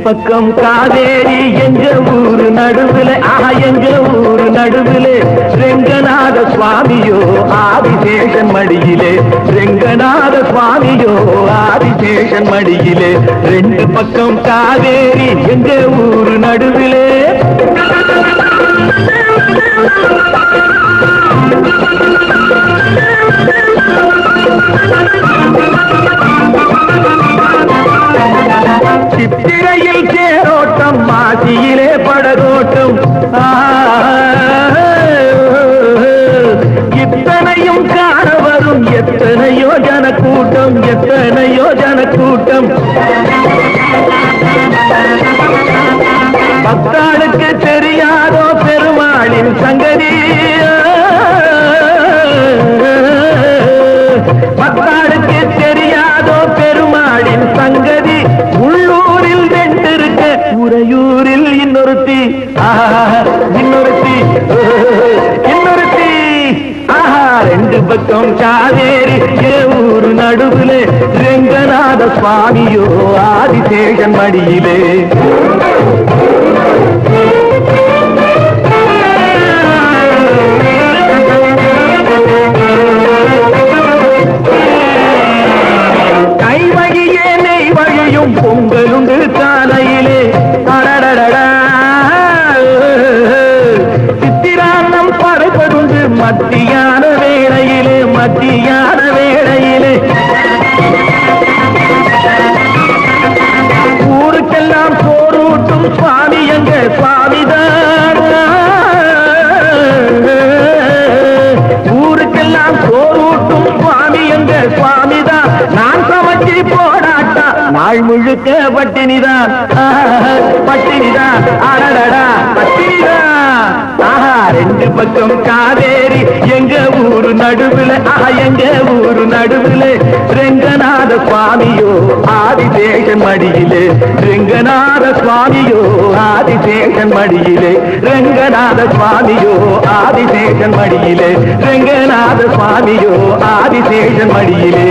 பக்கம் காவேரி எங்க ஊரு நடுவுல எங்க ஊரு நடுவுல ரெங்கநாத சுவாமியோ ஆதிசேஷன் மடியிலே ரெங்கநாத சுவாமியோ ஆதிசேஷன் மடியிலே ரெண்டு பக்கம் காவேரி எங்க ஊரு நடுவிலே சித்திரையில் தேரோட்டம் மாசியிலே படகோட்டம் இத்தனையும் காண வரும் எத்தனையோ ஜனக்கூட்டம் எத்தனையோ ஜனக்கூட்டம் பக்தாளுக்கு தெரியாதோ பெருமாளின் சங்கதி பக்தாளுக்கு தெரியாதோ பெருமாளின் சங்கதி உள்ளூரில் ரெண்டு இருக்க உறையூரில் இன்னொருத்தி இன்னொருத்தி இன்னொருத்தி ரெண்டு பக்கம் காவேரி ஊரு நடுவுல ரெங்கநாத சுவாமியோ ஆதிசேஷன் மடியிலே கைவழியே நெய் வழியும் பொங்கலுண்டு காலையிலே சித்திரான்னம் படைபடுந்து மத்தியான வேளையிலே மத்தியான வேளையிலே ஊருக்கெல்லாம் போரூட்டும் சுவாமி எங்க சுவாமிதான் ஊருக்கெல்லாம் போரூட்டும் சுவாமி எங்க சுவாமிதான் நான் சமைச்சி போடாட்டா நாள் முழுக்க பட்டினிதான் பட்டினிதான் அடடடா பட்டினிதான் ரெண்டு பக்கம் காவேரி எங்க ஊரு நடுவுல எங்க ஊரு நடுவுல ரெங்கநாத சுவாமியோ ஆதிசேஷன் மடியிலே ரெங்கநாத சுவாமியோ ஆதிசேஷன் மடியிலே ரெங்கநாத சுவாமியோ ஆதிசேஷன் மடியிலே ரெங்கநாத சுவாமியோ ஆதிசேஷன் மடியிலே